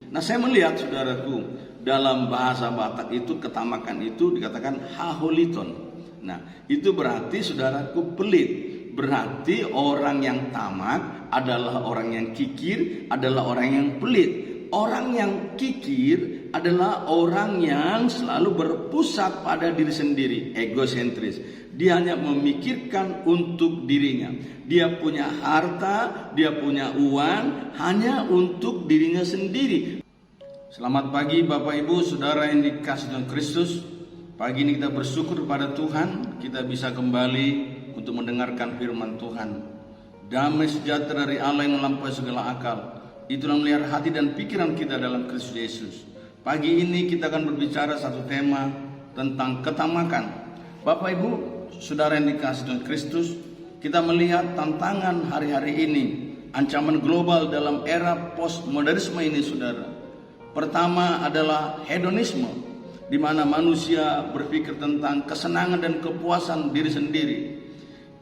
Nah, saya melihat saudaraku, dalam bahasa Batak itu ketamakan itu dikatakan haholiton. Nah, itu berarti saudaraku pelit. Berarti orang yang tamak adalah orang yang kikir, adalah orang yang pelit. Orang yang kikir adalah orang yang selalu berpusat pada diri sendiri, egosentris. Dia hanya memikirkan untuk dirinya. Dia punya harta, dia punya uang hanya untuk dirinya sendiri. Selamat pagi Bapak Ibu, Saudara yang dikasihi Tuhan Kristus. Pagi ini kita bersyukur kepada Tuhan, kita bisa kembali untuk mendengarkan firman Tuhan. Damai sejahtera dari Allah yang melampaui segala akal, itulah melihara hati dan pikiran kita dalam Kristus Yesus. Pagi ini kita akan berbicara satu tema tentang ketamakan. Bapak Ibu, Saudara yang dikasihi Tuhan Kristus, kita melihat tantangan hari-hari ini, ancaman global dalam era postmodernisme ini, Saudara. Pertama adalah hedonisme, di mana manusia berpikir tentang kesenangan dan kepuasan diri sendiri.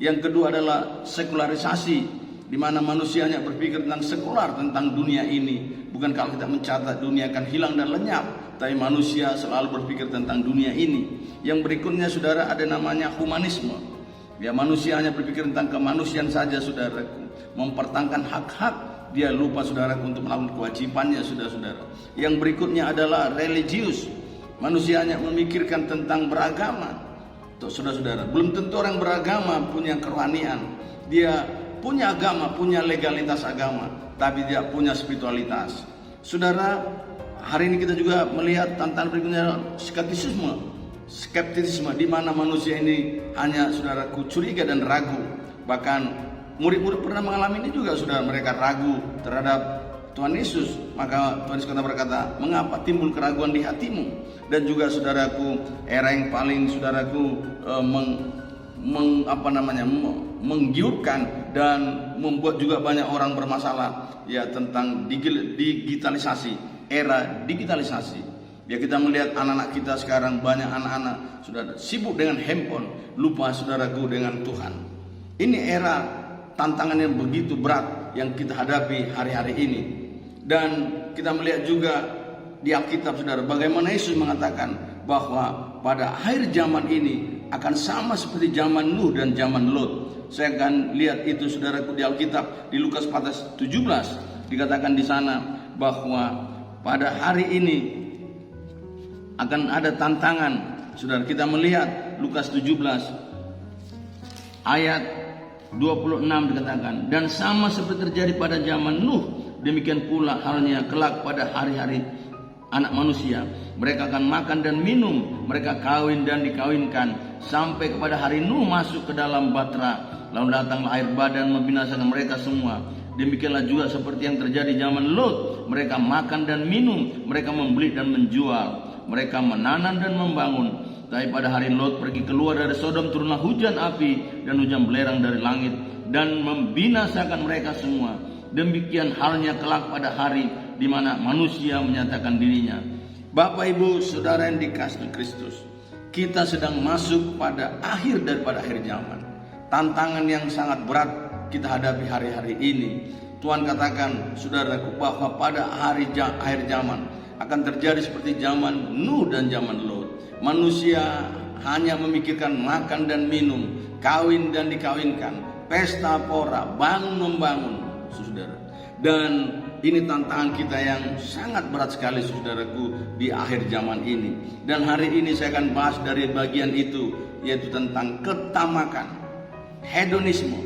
Yang kedua adalah sekularisasi, di mana manusia hanya berpikir tentang sekular, tentang dunia ini. Bukan kalau kita mencatat dunia akan hilang dan lenyap, tapi manusia selalu berpikir tentang dunia ini. Yang berikutnya, saudara, ada namanya humanisme. Ya, manusia hanya berpikir tentang kemanusiaan saja, saudaraku. Mempertahankan hak-hak, dia lupa, saudaraku, untuk melakukan kewajibannya, saudara-saudara. Yang berikutnya adalah religius. Manusia hanya memikirkan tentang beragama. Tuh, saudara-saudara, belum tentu orang beragama punya kerohanian. Dia punya agama, punya legalitas agama, tapi dia punya spiritualitas. Saudara, hari ini kita juga melihat tantangan berikutnya, skeptisisme, di mana manusia ini hanya, saudaraku, curiga dan ragu. Bahkan murid-murid pernah mengalami ini juga, saudara. Mereka ragu terhadap Tuhan Yesus. Maka Tuhan Yesus berkata, mengapa timbul keraguan di hatimu? Dan juga, saudaraku, era yang paling, saudaraku, menggiurkan dan membuat juga banyak orang bermasalah, ya, tentang digitalisasi, era digitalisasi. Ya, kita melihat anak-anak kita sekarang, banyak anak-anak sudah sibuk dengan handphone, lupa, saudaraku, dengan Tuhan. Ini era tantangan yang begitu berat yang kita hadapi hari-hari ini. Dan kita melihat juga di Alkitab, saudara, bagaimana Yesus mengatakan bahwa pada akhir zaman ini akan sama seperti zaman Nuh dan zaman Lot. Saya akan lihat itu, saudaraku, di Alkitab, di Lukas 17 dikatakan di sana bahwa pada hari ini akan ada tantangan. Saudara, kita melihat Lukas 17 ayat 26 dikatakan, dan sama seperti terjadi pada zaman Nuh, demikian pula halnya kelak pada hari-hari anak manusia. Mereka akan makan dan minum, mereka kawin dan dikawinkan, sampai kepada hari Nuh masuk ke dalam batra. Lalu datanglah air bah dan membinasakan mereka semua. Demikianlah juga seperti yang terjadi zaman Lot. Mereka makan dan minum, mereka membeli dan menjual, mereka menanam dan membangun. Tapi pada hari Lot pergi keluar dari Sodom, turunlah hujan api dan hujan belerang dari langit dan membinasakan mereka semua. Demikian halnya kelak pada hari di mana manusia menyatakan dirinya. Bapak, Ibu, Saudara yang dikasihi Kristus, kita sedang masuk pada akhir daripada akhir zaman. Tantangan yang sangat berat kita hadapi hari-hari ini. Tuhan katakan, saudaraku, bahwa pada akhir zaman akan terjadi seperti zaman Nuh dan zaman Lot. Manusia hanya memikirkan makan dan minum, kawin dan dikawinkan, pesta pora, bangun membangun, saudara. Dan ini tantangan kita yang sangat berat sekali, saudaraku, di akhir zaman ini. Dan hari ini saya akan bahas dari bagian itu, yaitu tentang ketamakan, hedonisme.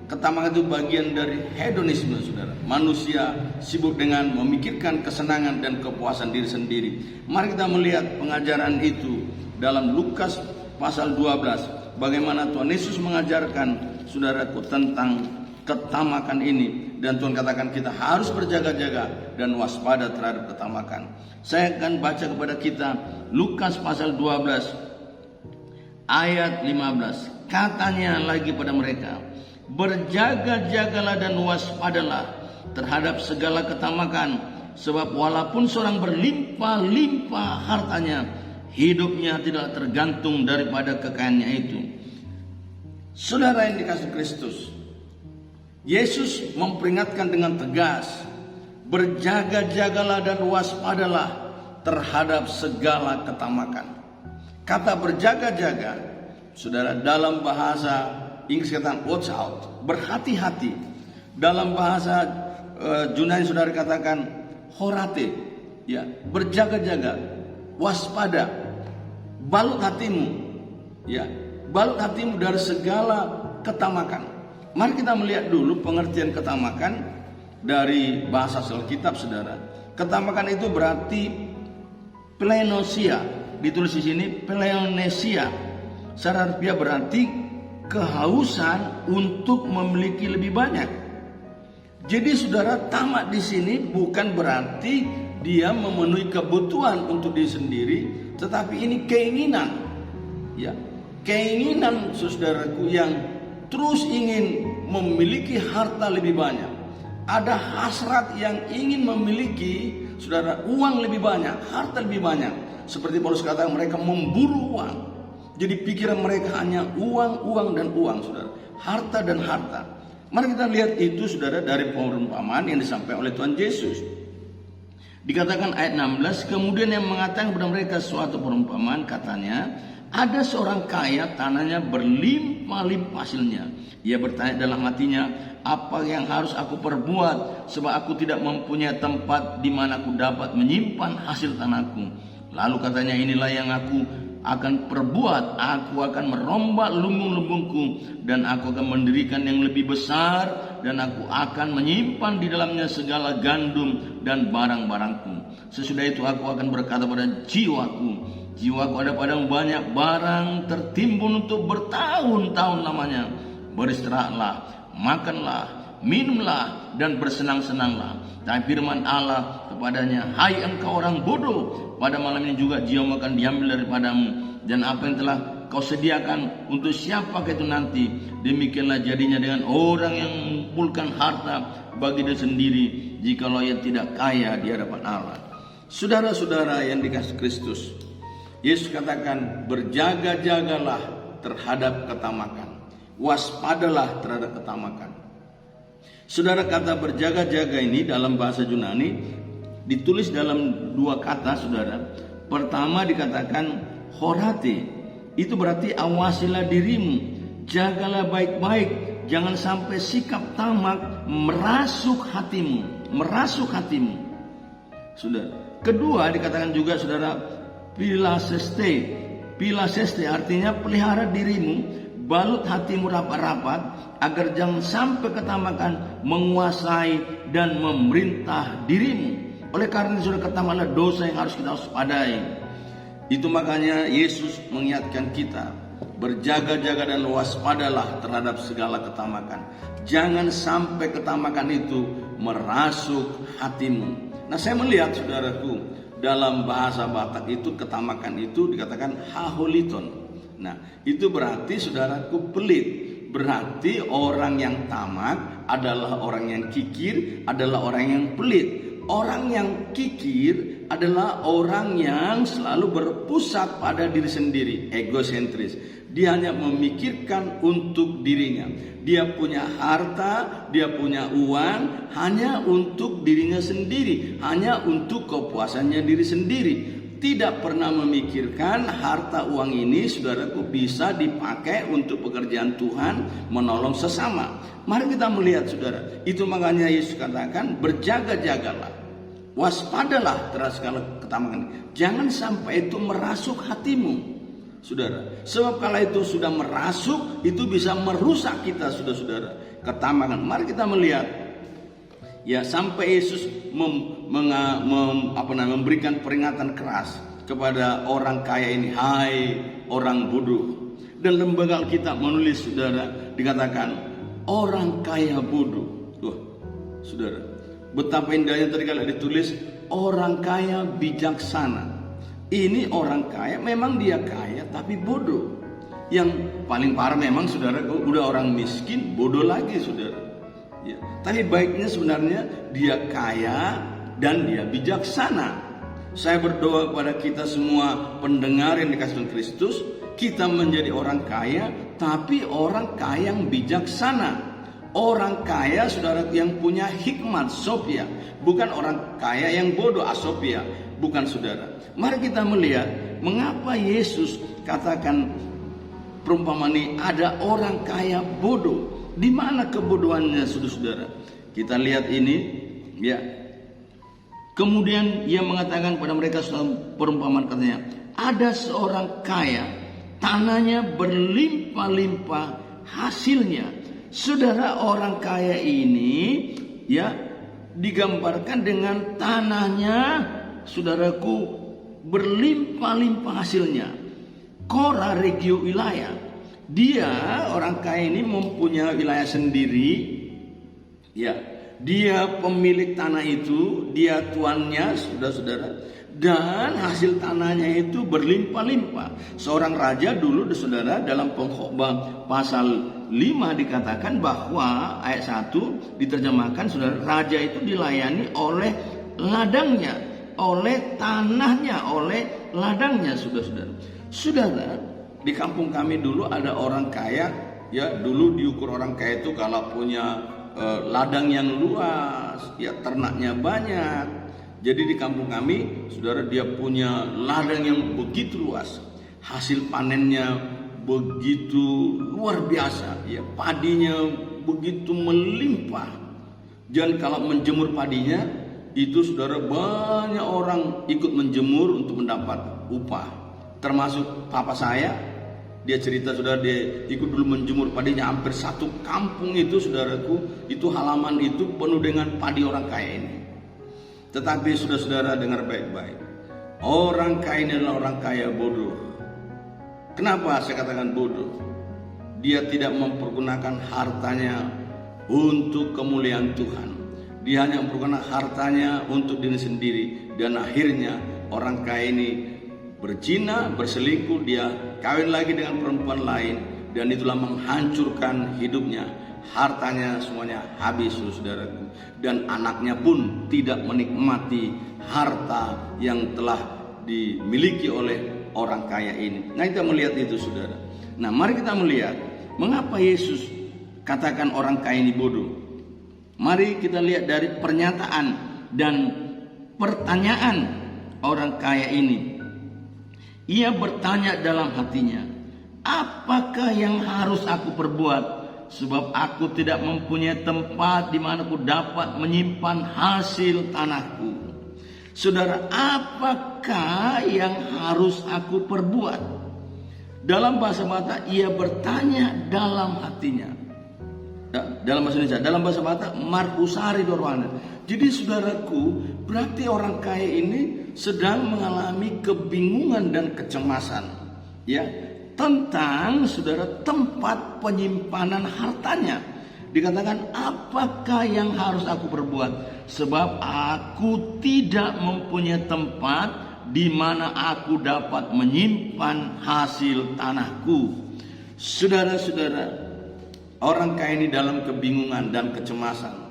Ketamakan itu bagian dari hedonisme, saudara. Manusia sibuk dengan memikirkan kesenangan dan kepuasan diri sendiri. Mari kita melihat pengajaran itu dalam Lukas pasal 12. Bagaimana Tuhan Yesus mengajarkan, saudaraku, tentang ketamakan ini. Dan Tuhan katakan kita harus berjaga-jaga dan waspada terhadap ketamakan. Saya akan baca kepada kita Lukas pasal 12 ayat 15. Katanya lagi pada mereka, berjaga-jagalah dan waspadalah terhadap segala ketamakan, sebab walaupun seorang berlimpah-limpah hartanya, hidupnya tidak tergantung daripada kekayaannya itu. Saudara yang dikasihi Kristus, Yesus memperingatkan dengan tegas berjaga-jagalah dan waspadalah terhadap segala ketamakan. Kata berjaga-jaga, saudara, dalam bahasa Inggris katakan watch out, berhati-hati. Dalam bahasa Yunani saudara katakan horate, ya, berjaga-jaga, waspada, balut hatimu, ya, balut hatimu dari segala ketamakan. Mari kita melihat dulu pengertian ketamakan dari bahasa Alkitab, saudara. Ketamakan itu berarti pleonesia, ditulis di sini pleonesia. Secara harfiah berarti kehausan untuk memiliki lebih banyak. Jadi saudara, tamak di sini bukan berarti dia memenuhi kebutuhan untuk diri sendiri, tetapi ini keinginan, ya, keinginan saudaraku yang terus ingin memiliki harta lebih banyak. Ada hasrat yang ingin memiliki, saudara, uang lebih banyak, harta lebih banyak. Seperti Paulus katakan, mereka memburu uang. Jadi pikiran mereka hanya uang, uang dan uang, saudara, harta dan harta. Mari kita lihat itu, saudara, dari perumpamaan yang disampaikan oleh Tuhan Yesus. Dikatakan ayat 16, kemudian yang mengatakan kepada mereka suatu perumpamaan, katanya, ada seorang kaya, tanahnya berlimpah-limpah hasilnya. Ia bertanya dalam hatinya, apa yang harus aku perbuat, sebab aku tidak mempunyai tempat di mana aku dapat menyimpan hasil tanahku. Lalu katanya, inilah yang aku akan perbuat, aku akan merombak lumbung-lumbungku dan aku akan mendirikan yang lebih besar, dan aku akan menyimpan di dalamnya segala gandum dan barang-barangku. Sesudah itu aku akan berkata pada jiwaku ada padamu banyak barang tertimbun untuk bertahun-tahun lamanya. Beristirahatlah, makanlah, minumlah dan bersenang-senanglah. Dan firman Allah kepadanya, hai engkau orang bodoh, pada malam ini juga jiwamu akan diambil daripadamu, dan apa yang telah kau sediakan untuk siapa itu nanti, demikianlah jadinya dengan orang yang mengumpulkan harta bagi diri sendiri, jikalau ia tidak kaya di hadapan Allah. Saudara-saudara yang dikasihi Kristus, Yesus katakan, berjaga-jagalah terhadap ketamakan, waspadalah terhadap ketamakan. Saudara, kata berjaga-jaga ini dalam bahasa Yunani ditulis dalam dua kata, saudara. Pertama dikatakan horate, itu berarti awasilah dirimu, jagalah baik-baik, jangan sampai sikap tamak merasuk hatimu. Saudara, kedua dikatakan juga, saudara, pilaseste artinya pelihara dirimu, balut hatimu rapat-rapat, agar jangan sampai ketamakan menguasai dan memerintah dirimu. Oleh karena itu, saudara, ketamakan dosa yang harus kita waspadai. Itu makanya Yesus mengingatkan kita, berjaga-jaga dan waspadalah terhadap segala ketamakan. Jangan sampai ketamakan itu merasuk hatimu. Nah, saya melihat, saudaraku, dalam bahasa Batak itu ketamakan itu dikatakan haholiton. Nah, itu berarti, saudaraku, pelit. Berarti orang yang tamak adalah orang yang kikir, adalah orang yang pelit. Orang yang kikir adalah orang yang selalu berpusat pada diri sendiri, egosentris. Dia hanya memikirkan untuk dirinya. Dia punya harta, dia punya uang hanya untuk dirinya sendiri, hanya untuk kepuasannya diri sendiri. Tidak pernah memikirkan harta uang ini, saudaraku, bisa dipakai untuk pekerjaan Tuhan, menolong sesama. Mari kita melihat, saudara. Itu makanya Yesus katakan, berjaga-jagalah, waspadalah terhadap segala ketamakan. Jangan sampai itu merasuk hatimu, saudara. Sebab kalau itu sudah merasuk, itu bisa merusak kita, saudara-saudara. Ketamakan. Mari kita melihat, ya, sampai Yesus memberikan peringatan keras kepada orang kaya ini, hai orang bodoh. Dan lembaga Alkitab menulis, saudara, dikatakan orang kaya bodoh. Wah, saudara, betapa indahnya tadi kalau ditulis orang kaya bijaksana. Ini orang kaya, memang dia kaya tapi bodoh. Yang paling parah memang, saudara, udah orang miskin, bodoh lagi, saudara. Ya, tapi baiknya sebenarnya dia kaya dan dia bijaksana. Saya berdoa kepada kita semua pendengar yang dikasihi Tuhan Kristus, kita menjadi orang kaya, tapi orang kaya yang bijaksana. orang kaya saudara yang punya hikmat, Sophia, bukan orang kaya yang bodoh, Asopia, bukan saudara. Mari kita melihat mengapa Yesus katakan perumpamaan ini ada orang kaya bodoh. Di mana kebodohannya, saudara? Kita lihat ini, ya. Kemudian ia mengatakan pada mereka dalam perumpamaan, katanya, ada seorang kaya, tanahnya berlimpah-limpah hasilnya. Saudara, orang kaya ini ya digambarkan dengan tanahnya, saudaraku, berlimpah-limpah hasilnya. Kora regio wilayah. Dia orang kaya ini mempunyai wilayah sendiri. Ya, dia pemilik tanah itu, dia tuannya, saudara-saudara. Dan hasil tanahnya itu berlimpah-limpah. Seorang raja dulu, saudara, dalam Pengkhotbah pasal 5 dikatakan bahwa ayat 1 diterjemahkan, saudara, raja itu dilayani oleh ladangnya, oleh tanahnya, oleh ladangnya, saudara-saudara. Saudara, di kampung kami dulu ada orang kaya, ya, dulu diukur orang kaya itu kalau punya ladang yang luas, ya, ternaknya banyak. Jadi di kampung kami, saudara, dia punya ladang yang begitu luas, hasil panennya begitu luar biasa, ya, padinya begitu melimpah. Dan kalau menjemur padinya itu, saudara, banyak orang ikut menjemur untuk mendapat upah. Termasuk papa saya, dia cerita, saudara, dia ikut dulu menjemur padinya, hampir satu kampung itu, saudaraku, itu halaman itu penuh dengan padi orang kaya ini. Tetapi saudara-saudara dengar baik-baik, orang kaya ini adalah orang kaya bodoh. Kenapa saya katakan bodoh? Dia tidak mempergunakan hartanya untuk kemuliaan Tuhan. Dia hanya mempergunakan hartanya untuk diri sendiri. Dan akhirnya orang kaya ini berzina, berselingkuh, dia kawin lagi dengan perempuan lain, dan itulah menghancurkan hidupnya. Hartanya semuanya habis, saudaraku, dan anaknya pun tidak menikmati harta yang telah dimiliki oleh orang kaya ini. Nah, kita melihat itu, saudara. Nah, mari kita melihat mengapa Yesus katakan orang kaya ini bodoh. Mari kita lihat dari pernyataan dan pertanyaan orang kaya ini. Ia bertanya dalam hatinya, apakah yang harus aku perbuat? Sebab aku tidak mempunyai tempat di mana aku dapat menyimpan hasil tanahku. Saudara, apakah yang harus aku perbuat? Dalam bahasa Batak, ia bertanya dalam hatinya. Dalam bahasa Indonesia, dalam bahasa Batak, marhusari dorwana. Jadi, saudaraku, berarti orang kaya ini sedang mengalami kebingungan dan kecemasan, ya, tentang, saudara, tempat penyimpanan hartanya. Dikatakan, apakah yang harus aku perbuat? Sebab aku tidak mempunyai tempat di mana aku dapat menyimpan hasil tanahku. Saudara-saudara, orang kaya ini dalam kebingungan dan kecemasan.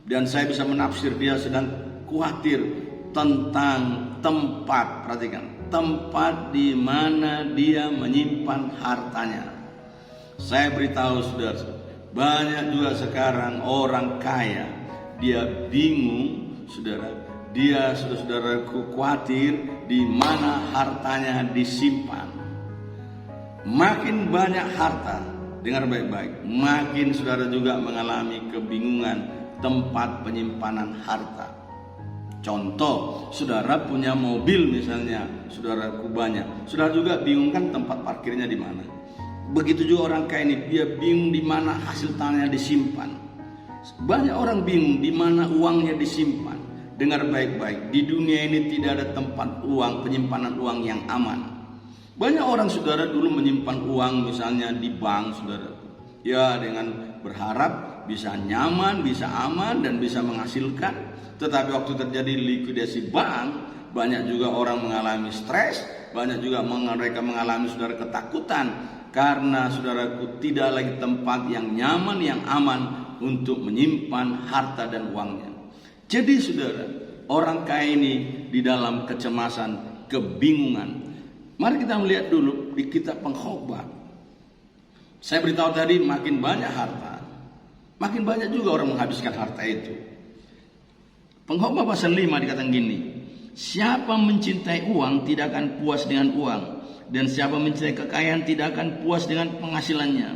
Dan saya bisa menafsir dia sedang khawatir tentang tempat, perhatikan, tempat di mana dia menyimpan hartanya. Saya beritahu saudara, banyak juga sekarang orang kaya, dia bingung, saudara, dia, saudara-saudaraku, khawatir di mana hartanya disimpan. Makin banyak harta, dengar baik-baik, makin saudara juga mengalami kebingungan tempat penyimpanan harta. Contoh, saudara punya mobil misalnya, saudaraku banyak. Saudara juga bingung kan tempat parkirnya di mana. Begitu juga orang kaya ini, dia bingung di mana hasil tanahnya disimpan. Banyak orang bingung di mana uangnya disimpan. Dengar baik-baik, di dunia ini tidak ada tempat uang, penyimpanan uang yang aman. Banyak orang, saudara, dulu menyimpan uang misalnya di bank, saudara. Ya, dengan berharap bisa nyaman, bisa aman, dan bisa menghasilkan. Tetapi waktu terjadi likuidasi bank, banyak juga orang mengalami stres, banyak juga mereka mengalami, saudara, ketakutan. Karena, saudaraku, tidak lagi tempat yang nyaman, yang aman untuk menyimpan harta dan uangnya. Jadi, saudara, orang kaya ini di dalam kecemasan, kebingungan. Mari kita melihat dulu di kitab Pengkhotbah. Saya beritahu tadi, makin banyak harta, makin banyak juga orang menghabiskan harta itu. Pengkhotbah pasal 5 dikatakan gini, siapa mencintai uang tidak akan puas dengan uang, dan siapa mencintai kekayaan tidak akan puas dengan penghasilannya.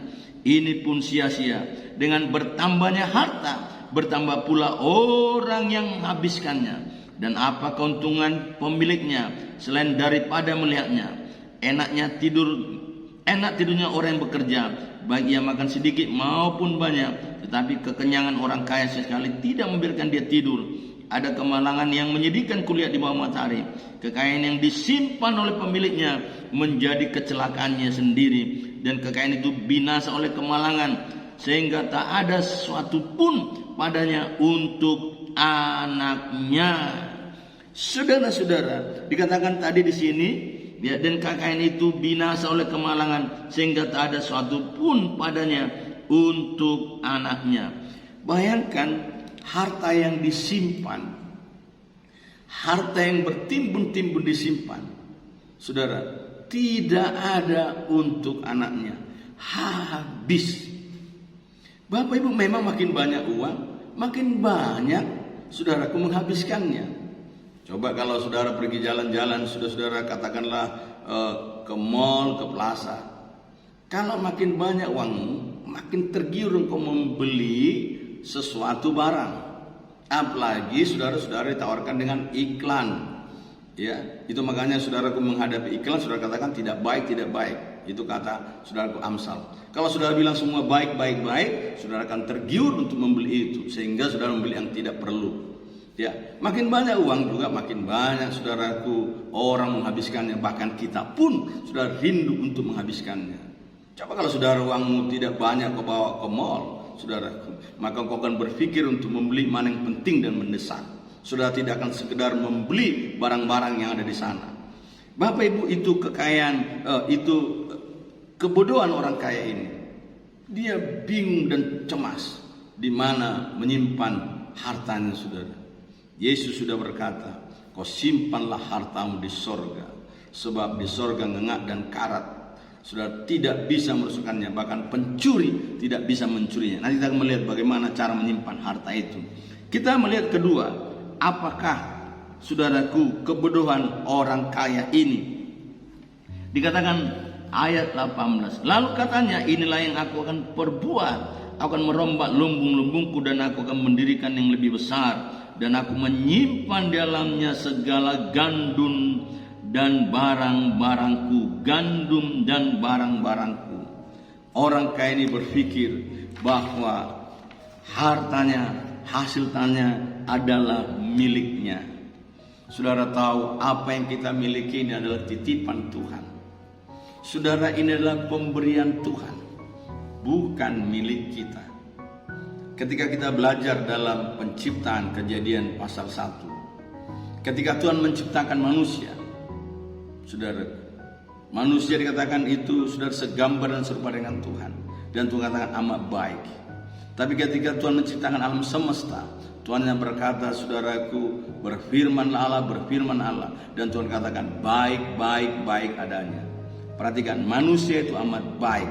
Ini pun sia-sia. Dengan bertambahnya harta, bertambah pula orang yang menghabiskannya. Dan apa keuntungan pemiliknya selain daripada melihatnya? Enak tidurnya orang yang bekerja, baik ia makan sedikit maupun banyak. Tetapi kekenyangan orang kaya sekali tidak membiarkan dia tidur. Ada kemalangan yang menyedihkan kulihat di bawah matahari. Kekayaan yang disimpan oleh pemiliknya menjadi kecelakaannya sendiri, dan kekayaan itu binasa oleh kemalangan, sehingga tak ada sesuatu pun padanya untuk anaknya. Saudara-saudara, dikatakan tadi di sini, ya, dan kekayaan itu binasa oleh kemalangan, sehingga tak ada sesuatu pun padanya untuk anaknya. Bayangkan harta yang disimpan, harta yang bertimbun-timbun disimpan, saudara, tidak ada untuk anaknya, habis. Bapak Ibu, memang makin banyak uang, makin banyak saudaraku menghabiskannya. Coba kalau saudara pergi jalan-jalan, saudara katakanlah ke mall, ke plaza. Kalau makin banyak uangmu, makin tergiur engkau membeli sesuatu barang. Apalagi saudara-saudara ditawarkan dengan iklan. Ya, itu makanya saudaraku menghadapi iklan, saudara katakan tidak baik, tidak baik. Itu kata saudaraku Amsal. Kalau saudara bilang semua baik, saudara akan tergiur untuk membeli itu, sehingga saudara membeli yang tidak perlu. Ya, makin banyak uang juga makin banyak saudaraku orang menghabiskannya, bahkan kita pun saudara rindu untuk menghabiskannya. Coba kalau saudara uangmu tidak banyak kau bawa ke mall, saudaraku, maka kau akan berpikir untuk membeli mana yang penting dan mendesak. Saudara tidak akan sekedar membeli barang-barang yang ada di sana. Bapak Ibu, itu kekayaan, itu kebodohan orang kaya ini. Dia bingung dan cemas di mana menyimpan hartanya, saudara. Yesus sudah berkata, kau simpanlah hartamu di sorga, sebab di sorga ngengak dan karat, saudara, tidak bisa merusakkannya, bahkan pencuri tidak bisa mencurinya. Nanti kita akan melihat bagaimana cara menyimpan harta itu. Kita melihat kedua, apakah saudaraku kebodohan orang kaya ini? Dikatakan ayat 18, lalu katanya, inilah yang aku akan perbuat, aku akan merombak lumbung-lumbungku dan aku akan mendirikan yang lebih besar, dan aku menyimpan di dalamnya segala gandum dan barang-barangku, gandum dan barang-barangku. Orang kaya ini berpikir bahwa hartanya, hasil tanahnya adalah miliknya. Saudara tahu apa yang kita miliki ini adalah titipan Tuhan. Saudara, ini adalah pemberian Tuhan, bukan milik kita. Ketika kita belajar dalam penciptaan Kejadian pasal 1, ketika Tuhan menciptakan manusia, saudara, manusia dikatakan itu saudara segambar dan serupa dengan Tuhan, dan Tuhan katakan amat baik. Tapi ketika Tuhan menciptakan alam semesta, Tuhan yang berkata, saudaraku, berfirmanlah Allah, dan Tuhan katakan baik adanya. Perhatikan, manusia itu amat baik.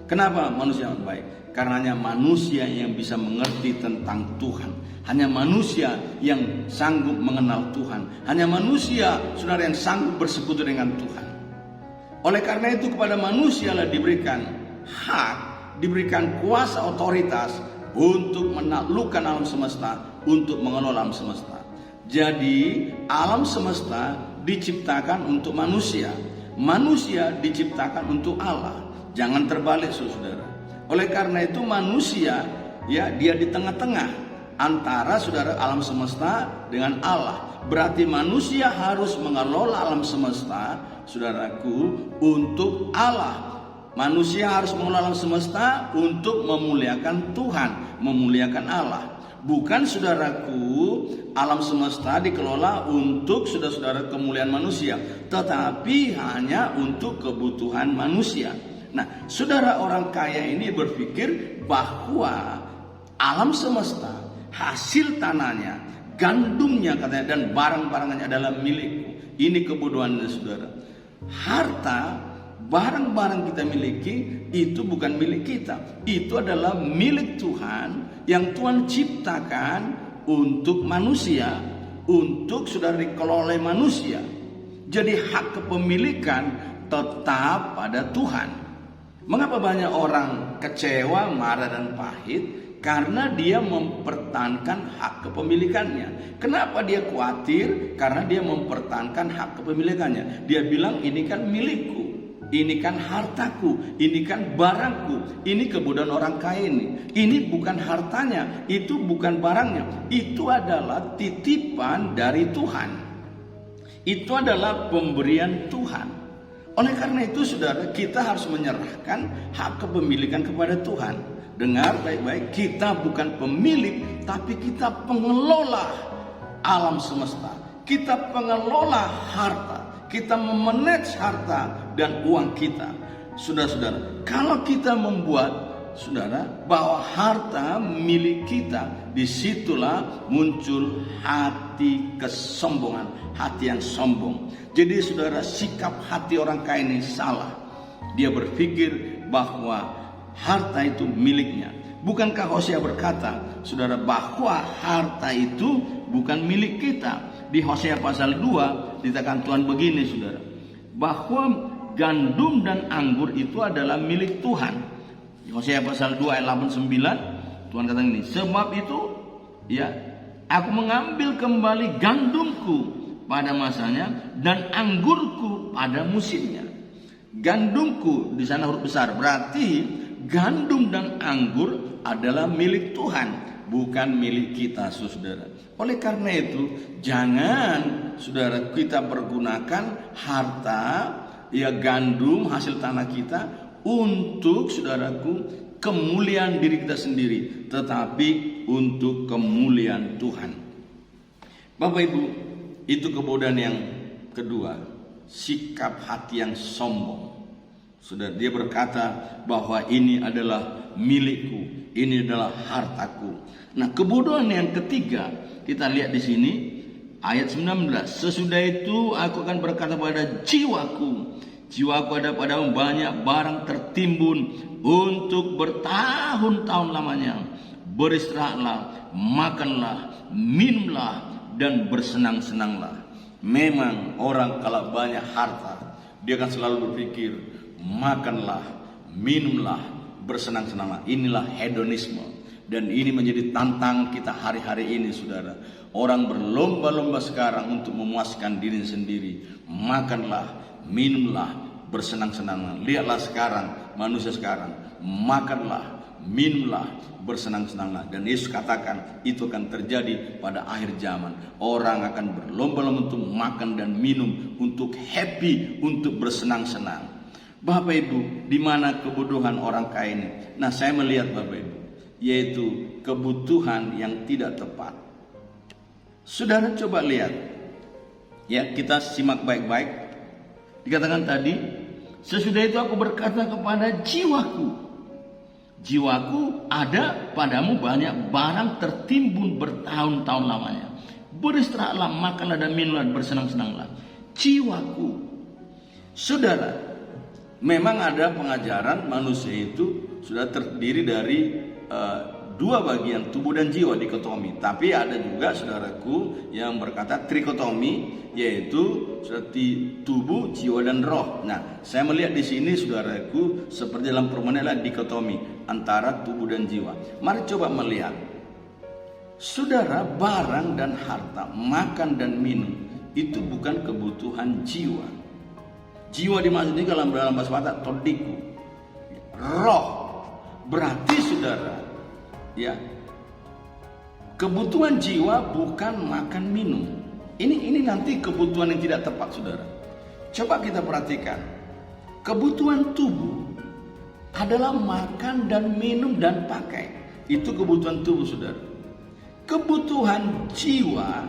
Kenapa manusia amat baik? Karena hanya manusia yang bisa mengerti tentang Tuhan. Hanya manusia yang sanggup mengenal Tuhan. Hanya manusia, saudara, yang sanggup bersekutu dengan Tuhan. Oleh karena itu kepada manusia lah diberikan hak, diberikan kuasa otoritas untuk menaklukkan alam semesta, untuk mengelola alam semesta. Jadi alam semesta diciptakan untuk manusia, manusia diciptakan untuk Allah. Jangan terbalik, saudara. Oleh karena itu manusia, ya, dia di tengah-tengah antara saudara alam semesta dengan Allah. Berarti manusia harus mengelola alam semesta, saudaraku, untuk Allah. Manusia harus mengelola alam semesta untuk memuliakan Tuhan, memuliakan Allah. Bukan, saudaraku, alam semesta dikelola untuk saudara-saudara kemuliaan manusia, tetapi hanya untuk kebutuhan manusia. Nah, saudara, orang kaya ini berpikir bahwa alam semesta, hasil tanahnya, gandumnya katanya, dan barang-barangnya adalah milikku. Ini kebodohannya, saudara. Harta barang-barang kita miliki itu bukan milik kita. Itu adalah milik Tuhan yang Tuhan ciptakan untuk manusia, untuk sudah dikelola oleh manusia. Jadi hak kepemilikan tetap pada Tuhan. Mengapa banyak orang kecewa, marah dan pahit? Karena dia mempertahankan hak kepemilikannya. Kenapa dia khawatir? Karena dia mempertahankan hak kepemilikannya. Dia bilang ini kan milikku, ini kan hartaku, ini kan barangku, ini kebudayaan orang kaya ini bukan hartanya, itu bukan barangnya, itu adalah titipan dari Tuhan. Itu adalah pemberian Tuhan. Oleh karena itu saudara, kita harus menyerahkan hak kepemilikan kepada Tuhan. Dengar baik-baik, kita bukan pemilik, tapi kita pengelola alam semesta. Kita pengelola harta. Kita memanage harta dan uang kita. Saudara-saudara, kalau kita membuat saudara bahwa harta milik kita, disitulah muncul hati kesombongan, hati yang sombong. Jadi saudara, sikap hati orang kaya ini salah. Dia berpikir bahwa harta itu miliknya. Bukankah Hosea berkata, saudara, bahwa harta itu bukan milik kita? Di Hosea pasal 2 dikatakan Tuhan begini, saudara, bahwa gandum dan anggur itu adalah milik Tuhan. Di Hosea pasal 2 ayat 8-9 Tuhan katakan ini, sebab itu ya, aku mengambil kembali gandumku pada masanya dan anggurku pada musimnya. Gandumku di sana huruf besar, berarti gandum dan anggur adalah milik Tuhan, bukan milik kita, saudara. Oleh karena itu, jangan saudara kita pergunakan harta, ya gandum hasil tanah kita untuk saudaraku kemuliaan diri kita sendiri, tetapi untuk kemuliaan Tuhan. Bapak Ibu, itu kebodohan yang kedua, sikap hati yang sombong. Sudah dia berkata bahwa ini adalah milikku, ini adalah hartaku. Nah, kebodohan yang ketiga kita lihat di sini ayat 19. Sesudah itu aku akan berkata pada jiwaku, jiwaku ada padamu banyak barang tertimbun untuk bertahun-tahun lamanya. Beristirahatlah, makanlah, minumlah dan bersenang-senanglah. Memang orang kalau banyak harta, dia akan selalu berpikir makanlah, minumlah, bersenang-senanglah. Inilah hedonisme. Dan ini menjadi tantangan kita hari-hari ini, saudara. Orang berlomba-lomba sekarang untuk memuaskan diri sendiri. Makanlah, minumlah, bersenang-senanglah. Lihatlah sekarang, manusia sekarang. Makanlah, minumlah, bersenang-senanglah. Dan Yesus katakan itu akan terjadi pada akhir zaman. Orang akan berlomba-lomba untuk makan dan minum, untuk happy, untuk bersenang-senang. Bapak Ibu, di mana kebodohan orang kaya ini? Nah, saya melihat Bapak Ibu, yaitu kebutuhan yang tidak tepat. Saudara coba lihat, ya kita simak baik-baik. Dikatakan tadi, sesudah itu aku berkata kepada jiwaku, jiwaku ada padamu banyak barang tertimbun bertahun-tahun lamanya. Beristirahatlah, makanlah dan minumlah, bersenang-senanglah. Jiwaku, saudara. Memang ada pengajaran manusia itu sudah terdiri dari dua bagian, tubuh dan jiwa, dikotomi. Tapi ada juga saudaraku yang berkata trikotomi, yaitu seperti tubuh, jiwa dan roh. Nah, saya melihat di sini saudaraku seperti dalam permohonan adalah dikotomi antara tubuh dan jiwa. Mari coba melihat, saudara, barang dan harta, makan dan minum itu bukan kebutuhan jiwa. Jiwa dimaksud ini dalam bahasa Batak todiku, roh. Berarti saudara, ya, kebutuhan jiwa bukan makan minum. Ini nanti kebutuhan yang tidak tepat, saudara. Coba kita perhatikan, kebutuhan tubuh adalah makan dan minum dan pakai. Itu kebutuhan tubuh, saudara. Kebutuhan jiwa,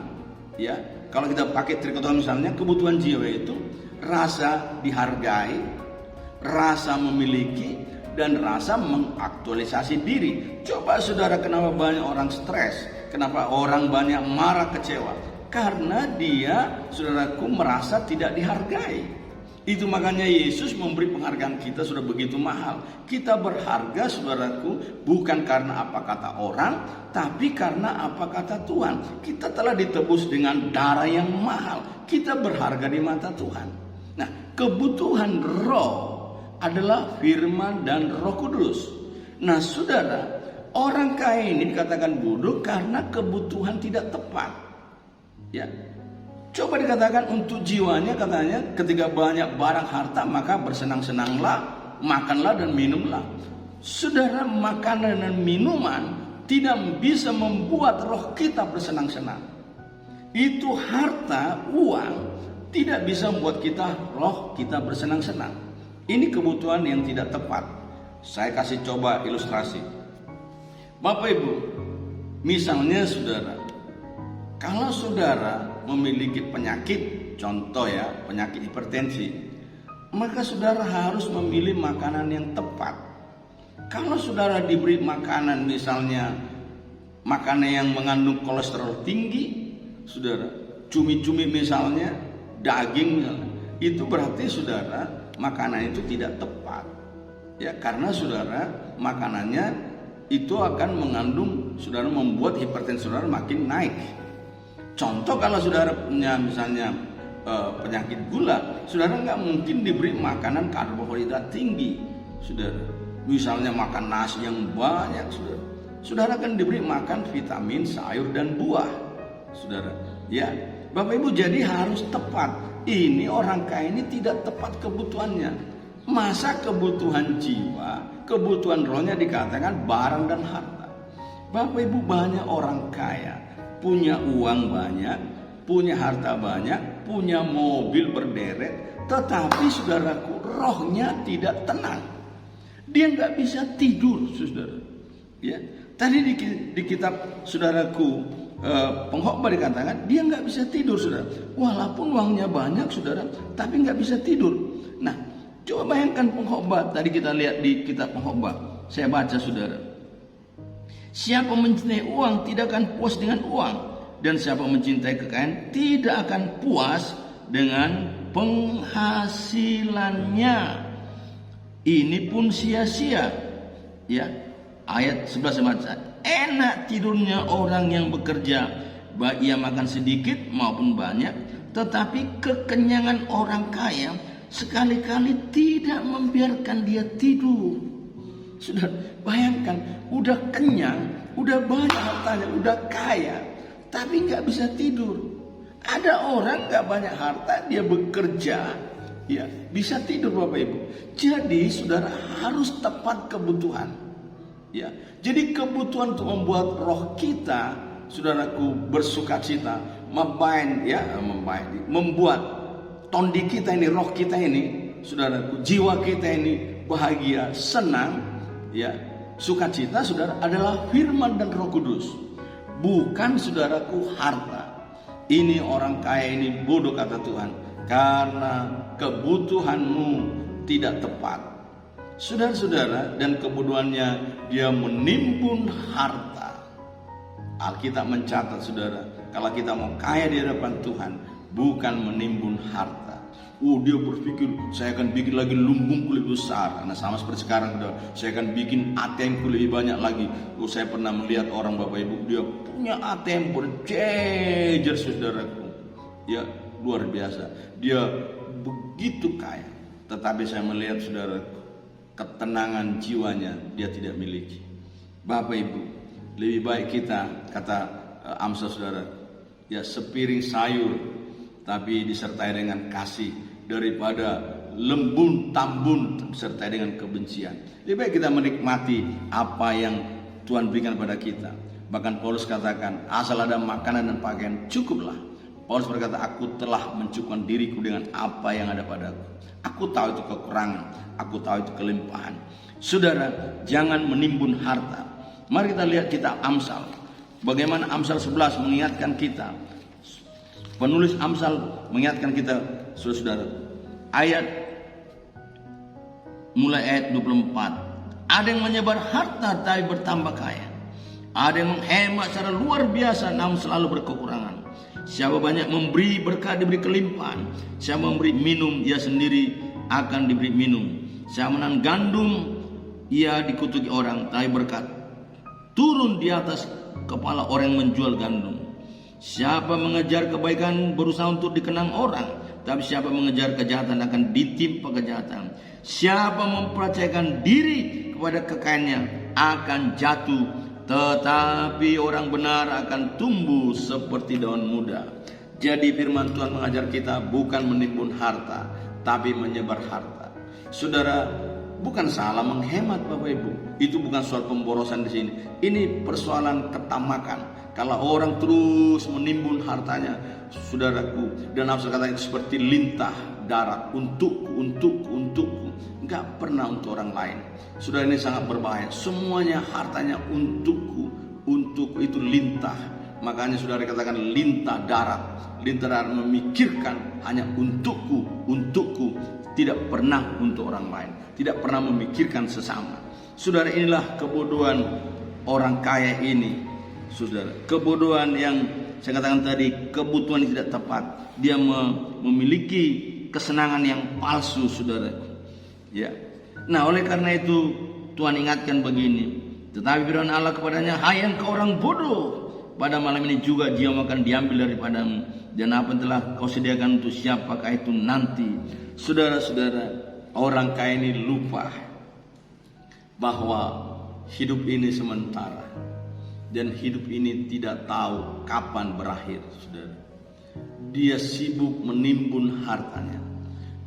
ya, kalau kita pakai trikotomi misalnya, kebutuhan jiwa itu rasa dihargai, rasa memiliki, dan rasa mengaktualisasi diri. Coba saudara, kenapa banyak orang stres? Kenapa orang banyak marah, kecewa? Karena dia, saudaraku, merasa tidak dihargai. Itu makanya Yesus memberi penghargaan kita sudah begitu mahal. Kita berharga, saudaraku, bukan karena apa kata orang, tapi karena apa kata Tuhan. Kita telah ditebus dengan darah yang mahal. Kita berharga di mata Tuhan. Nah, kebutuhan roh adalah firman dan Roh Kudus. Nah, saudara, orang kaya ini dikatakan bodoh karena kebutuhan tidak tepat. Ya. Coba dikatakan untuk jiwanya, katanya ketika banyak barang harta maka bersenang-senanglah, makanlah dan minumlah. Saudara, makanan dan minuman tidak bisa membuat roh kita bersenang-senang. Itu harta, uang tidak bisa membuat roh kita bersenang-senang. Ini kebutuhan yang tidak tepat. Saya kasih coba ilustrasi. Bapak Ibu, misalnya saudara, kalau saudara memiliki penyakit, contoh ya, penyakit hipertensi, maka saudara harus memilih makanan yang tepat. Kalau saudara diberi makanan, misalnya makanan yang mengandung kolesterol tinggi, saudara, cumi-cumi misalnya, daging misalnya, itu berarti saudara makanan itu tidak tepat. Ya, karena saudara makanannya itu akan mengandung, saudara membuat hipertensi saudara makin naik. Contoh kalau saudara punya misalnya penyakit gula, saudara nggak mungkin diberi makanan karbohidrat tinggi, saudara. Misalnya makan nasi yang banyak, saudara. Saudara akan diberi makan vitamin, sayur dan buah, saudara. Ya, Bapak Ibu, jadi harus tepat. Ini orang kaya ini tidak tepat kebutuhannya. Masa kebutuhan jiwa, kebutuhan rohnya dikatakan barang dan harta. Bapak Ibu, banyak orang kaya, punya uang banyak, punya harta banyak, punya mobil berderet, tetapi saudaraku, rohnya tidak tenang. Dia nggak bisa tidur, saudara. Ya, tadi di kitab saudaraku pengkhotbah dikatakan dia nggak bisa tidur, saudara. Walaupun uangnya banyak, saudara, tapi nggak bisa tidur. Nah, coba bayangkan pengkhotbah tadi kita lihat di kitab pengkhotbah. Saya baca, saudara. Siapa mencintai uang tidak akan puas dengan uang, dan siapa mencintai kekayaan tidak akan puas dengan penghasilannya. Ini pun sia-sia. Ya, ayat 11 baca. Enak tidurnya orang yang bekerja, baik ia makan sedikit maupun banyak, tetapi kekenyangan orang kaya sekali-kali tidak membiarkan dia tidur. Sudah bayangkan, udah kenyang, udah banyak hartanya, udah kaya, tapi nggak bisa tidur. Ada orang nggak banyak harta, dia bekerja, ya bisa tidur, Bapak Ibu. Jadi saudara harus tepat kebutuhan. Ya, jadi kebutuhan untuk membuat roh kita, saudaraku, bersukacita, membuat tondi kita ini, roh kita ini, saudaraku, jiwa kita ini bahagia, senang. Ya, sukacita, saudara, adalah firman dan Roh Kudus, bukan, saudaraku, harta. Ini orang kaya ini bodoh, kata Tuhan, karena kebutuhanmu tidak tepat. Saudara-saudara, dan kebodohannya dia menimbun harta. Alkitab mencatat, saudara, kalau kita mau kaya di hadapan Tuhan, bukan menimbun harta. Dia berpikir saya akan bikin lagi lumbungku lebih besar. Karena sama seperti sekarang, saya akan bikin ATM-ku lebih banyak lagi. Saya pernah melihat orang, Bapak Ibu, dia punya ATM berjejer, saudaraku. Ya, luar biasa. Dia begitu kaya. Tetapi saya melihat, saudaraku, ketenangan jiwanya dia tidak miliki. Bapak Ibu, lebih baik kita, kata Amsal, saudara, ya sepiring sayur tapi disertai dengan kasih, daripada lembun tambun disertai dengan kebencian. Lebih baik kita menikmati apa yang Tuhan berikan pada kita. Bahkan Paulus katakan, asal ada makanan dan pakaian cukuplah. Paulus berkata, aku telah mencukupkan diriku dengan apa yang ada padaku. Aku tahu itu kekurangan, aku tahu itu kelimpahan. Saudara, jangan menimbun harta. Mari kita lihat kitab Amsal. Bagaimana Amsal 11 mengingatkan kita. Penulis Amsal mengingatkan kita, saudara, mulai ayat 24. Ada yang menyebar harta tapi bertambah kaya. Ada yang menghemat secara luar biasa namun selalu berkekurangan. Siapa banyak memberi, berkat diberi kelimpahan. Siapa memberi minum, ia sendiri akan diberi minum. Siapa menahan gandum, ia dikutuki orang, tapi berkat turun di atas kepala orang yang menjual gandum. Siapa mengejar kebaikan berusaha untuk dikenang orang, tapi siapa mengejar kejahatan akan ditimpa kejahatan. Siapa mempercayakan diri kepada kekayaannya akan jatuh, tetapi orang benar akan tumbuh seperti daun muda. Jadi firman Tuhan mengajar kita bukan menimbun harta, tapi menyebar harta. Saudara, bukan salah menghemat Bapak Ibu. Itu bukan soal pemborosan di sini. Ini persoalan ketamakan. Kalau orang terus menimbun hartanya, saudaraku, dan nafsu kata itu seperti lintah darat, untukku, enggak pernah untuk orang lain. Saudara, ini sangat berbahaya. Semuanya hartanya untukku itu lintah. Makanya saudara katakan lintah darat. Lintah darat memikirkan hanya untukku, tidak pernah untuk orang lain, tidak pernah memikirkan sesama. Saudara, inilah kebodohan orang kaya ini. Saudara, kebodohan yang saya katakan tadi, kebutuhan yang tidak tepat. Dia memiliki kesenangan yang palsu, saudara. Ya. Nah, oleh karena itu Tuhan ingatkan begini. Tetapi firman Allah kepadanya, hai engkau orang bodoh, pada malam ini juga jiwamu akan diambil daripadamu, dan apa yang telah kau sediakan untuk siapakah itu nanti. Saudara-saudara, orang kaya ini lupa bahwa hidup ini sementara. Dan hidup ini tidak tahu kapan berakhir, saudara. Dia sibuk menimbun hartanya.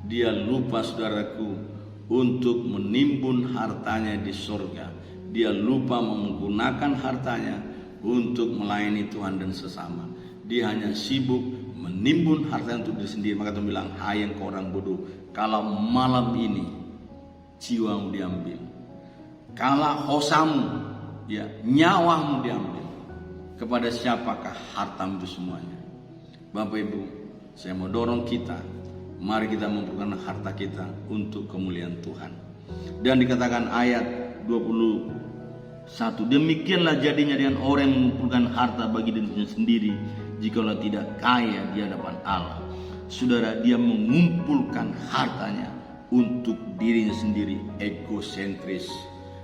Dia lupa, saudaraku, untuk menimbun hartanya di surga. Dia lupa menggunakan hartanya untuk melayani Tuhan dan sesama. Dia hanya sibuk menimbun hartanya untuk diri sendiri. Maka Tuhan bilang, hai engkau orang bodoh, kalau malam ini jiwamu diambil, kalau hosamu, ya, nyawamu diambil, kepada siapakah hartamu itu semuanya? Bapak Ibu, saya mau dorong kita, mari kita mempergunakan harta kita untuk kemuliaan Tuhan. Dan dikatakan ayat 21, demikianlah jadinya dengan orang yang mengumpulkan harta bagi dirinya sendiri, jikalau tidak kaya di hadapan Allah. Saudara, dia mengumpulkan hartanya untuk dirinya sendiri, egosentris.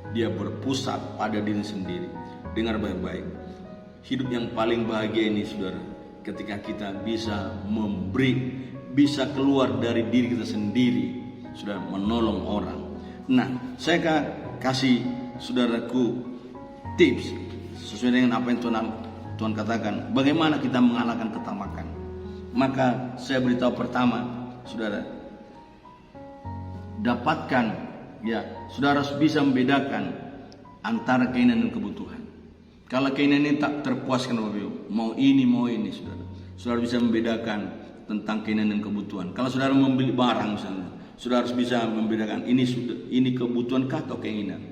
Dia berpusat pada diri sendiri. Dengar baik-baik. Hidup yang paling bahagia ini, saudara, ketika kita bisa memberi, bisa keluar dari diri kita sendiri, sudah menolong orang. Nah, saya kasih saudaraku tips sesuai dengan apa yang Tuhan katakan. Bagaimana kita mengalahkan ketamakan? Maka saya beritahu pertama, saudara, dapatkan. Ya, saudara harus bisa membedakan antara keinginan dan kebutuhan. Kalau keinginan ini tak terpuaskan, mau ini, saudara bisa membedakan tentang keinginan dan kebutuhan. Kalau saudara membeli barang misalnya, saudara harus bisa membedakan ini kebutuhan atau keinginan.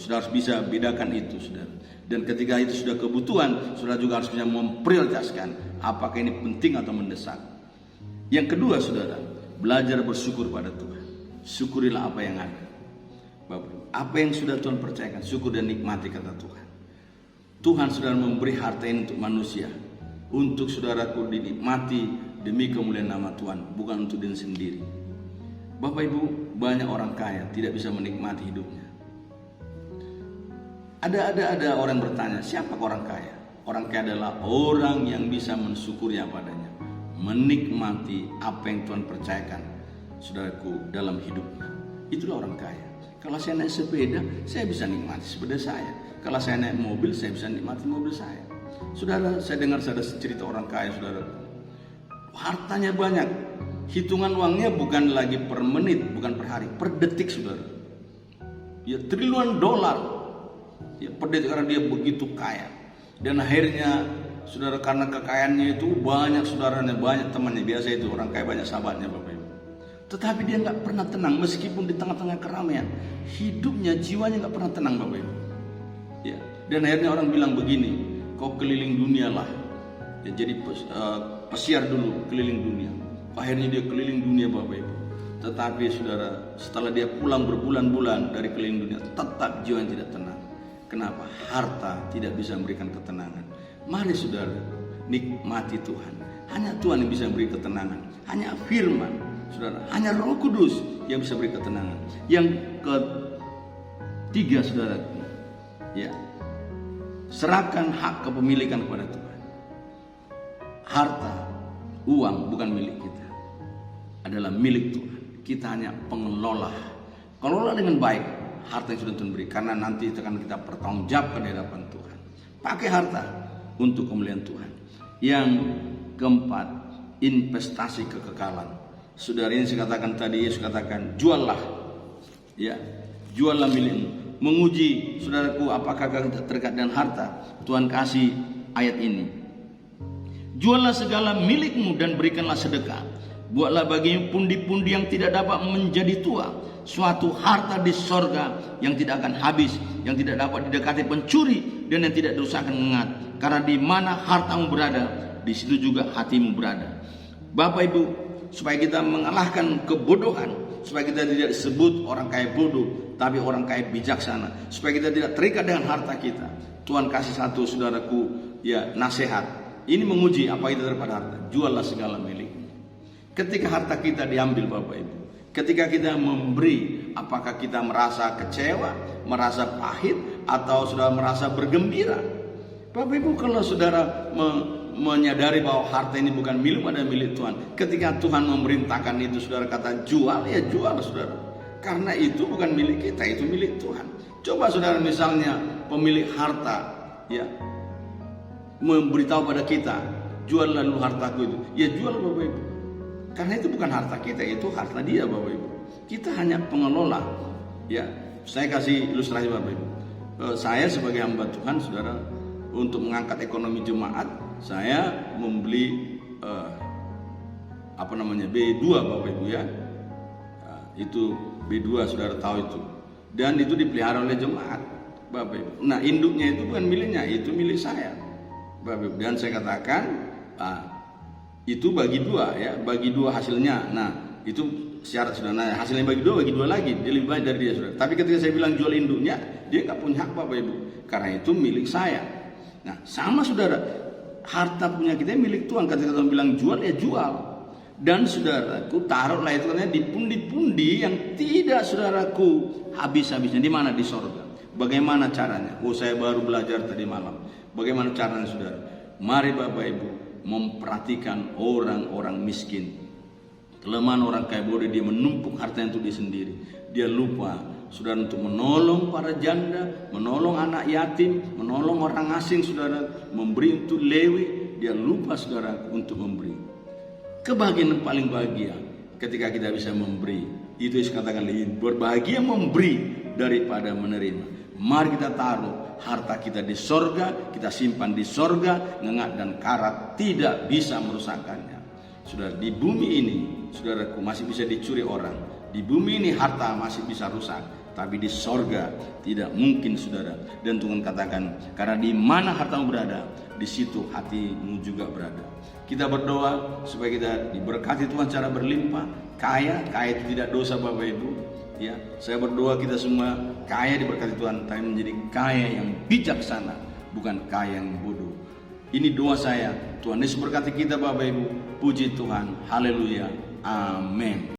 Saudara harus bisa bedakan itu, saudara. Dan ketika itu sudah kebutuhan, saudara juga harus bisa memprioritaskan apakah ini penting atau mendesak. Yang kedua, saudara, belajar bersyukur pada Tuhan. Syukurilah apa yang ada. Bapak, apa yang sudah Tuhan percayakan, syukur dan nikmati, kata Tuhan. Tuhan sudah memberi harta ini untuk manusia, untuk saudaraku dinikmati demi kemuliaan nama Tuhan, bukan untuk diri sendiri. Bapak Ibu, banyak orang kaya tidak bisa menikmati hidupnya. Ada orang bertanya, siapa orang kaya? Orang kaya adalah orang yang bisa mensyukuri padanya, menikmati apa yang Tuhan percayakan, saudaraku, dalam hidupnya. Itulah orang kaya. Kalau saya naik sepeda, saya bisa nikmati sepeda saya. Kalau saya naik mobil, saya bisa nikmati mobil saya. Saudara, saya dengar ada cerita orang kaya, saudara. Hartanya banyak. Hitungan uangnya bukan lagi per menit, bukan per hari, per detik, saudara. Ya, triliunan dolar. Ya, per detik, karena dia begitu kaya. Dan akhirnya, saudara, karena kekayaannya itu banyak saudaranya, banyak temannya. Biasa itu orang kaya banyak sahabatnya, Bapak Ibu. Tetapi dia nggak pernah tenang meskipun di tengah-tengah keramaian. Hidupnya, jiwanya nggak pernah tenang, Bapak Ibu. Ya. Dan akhirnya orang bilang begini, kau keliling dunia lah. Ya, jadi pesiar dulu keliling dunia. Akhirnya dia keliling dunia, Bapak Ibu. Tetapi saudara, setelah dia pulang berbulan-bulan dari keliling dunia, tetap jiwanya tidak tenang. Kenapa? Harta tidak bisa memberikan ketenangan. Mari saudara, nikmati Tuhan. Hanya Tuhan yang bisa beri ketenangan. Hanya firman, saudara. Hanya Roh Kudus yang bisa beri ketenangan. Yang ketiga, saudara, ya, serahkan hak kepemilikan kepada Tuhan. Harta, uang bukan milik kita, adalah milik Tuhan. Kita hanya pengelola. Kelola dengan baik harta yang sudah Tuhan beri, karena nanti akan kita pertanggungjawabkan di hadapan Tuhan. Pakai harta untuk kemuliaan Tuhan. Yang keempat, investasi kekekalan. Saudara, ini saya katakan tadi, Yesus katakan, juallah, ya, juallah milikmu. Menguji saudaraku apakah kita terkait dengan harta. Tuhan kasih ayat ini, juallah segala milikmu dan berikanlah sedekah. Buatlah bagimu pundi-pundi yang tidak dapat menjadi tua, suatu harta di sorga yang tidak akan habis, yang tidak dapat didekati pencuri, dan yang tidak dirusakkan mengat. Karena di mana hartamu berada, di situ juga hatimu berada. Bapak Ibu, supaya kita mengalahkan kebodohan, supaya kita tidak disebut orang kaya bodoh, tapi orang kaya bijaksana, supaya kita tidak terikat dengan harta kita, Tuhan kasih satu, saudaraku, ya, nasihat. Ini menguji apa itu daripada harta. Juallah segala milikmu. Ketika harta kita diambil, Bapak Ibu, ketika kita memberi, apakah kita merasa kecewa, merasa pahit, atau sudah merasa bergembira? Bapak Ibu, kalau saudara menyadari bahwa harta ini bukan milik, adalah milik Tuhan, ketika Tuhan memerintahkan itu, saudara kata jual, ya jual, saudara. Karena itu bukan milik kita, itu milik Tuhan. Coba saudara, misalnya pemilik harta, ya, memberitahu pada kita, jual lalu hartaku itu, ya jual, Bapak Ibu. Karena itu bukan harta kita, itu harta dia, Bapak Ibu. Kita hanya pengelola. Ya, saya kasih ilustrasi, Bapak Ibu. Saya sebagai hamba Tuhan, saudara, untuk mengangkat ekonomi jemaat, saya membeli B2, Bapak Ibu, ya. Itu B2, saudara tahu itu. Dan itu dipelihara oleh jemaat, Bapak Ibu. Nah, induknya itu bukan miliknya, itu milik saya, Bapak Ibu. Dan saya katakan, itu bagi dua, ya, bagi dua hasilnya. Nah, itu syarat, saudara. Nah, hasilnya bagi dua lagi, dia lebih banyak dari dia, saudara. Tapi ketika saya bilang jual induknya, dia nggak punya hak, Bapak Ibu, karena itu milik saya. Nah, sama, saudara, harta punya kita milik Tuhan. Ketika Tuhan bilang jual, ya jual. Dan saudaraku, taruhlah itu di pundi-pundi yang tidak, saudaraku, habis-habisnya. Di mana? Di sorga. Bagaimana caranya? Oh, saya baru belajar tadi malam. Bagaimana caranya, saudara? Mari Bapak Ibu memperhatikan orang-orang miskin. Kelemahan orang kaya bodoh, dia menumpuk hartanya untuk dia sendiri. Dia lupa, saudara, untuk menolong para janda, menolong anak yatim, menolong orang asing, saudara, memberi untuk lewi. Dia lupa, saudara, untuk memberi. Kebahagiaan yang paling bahagia ketika kita bisa memberi. Itu dikatakan lebih berbahagia memberi daripada menerima. Mari kita taruh harta kita di sorga, kita simpan di sorga, ngengat dan karat tidak bisa merusakkannya. Saudara, di bumi ini, saudaraku, masih bisa dicuri orang. Di bumi ini harta masih bisa rusak, tapi di sorga tidak mungkin, saudara. Dan Tuhan katakan, karena di mana hartamu berada, di situ hatimu juga berada. Kita berdoa supaya kita diberkati Tuhan secara berlimpah, kaya itu tidak dosa, Bapak Ibu. Ya, saya berdoa kita semua kaya diberkati Tuhan, tapi menjadi kaya yang bijaksana, bukan kaya yang bodoh. Ini doa saya. Tuhan Yesus berkati kita, Bapak Ibu. Puji Tuhan. Haleluya. Amin.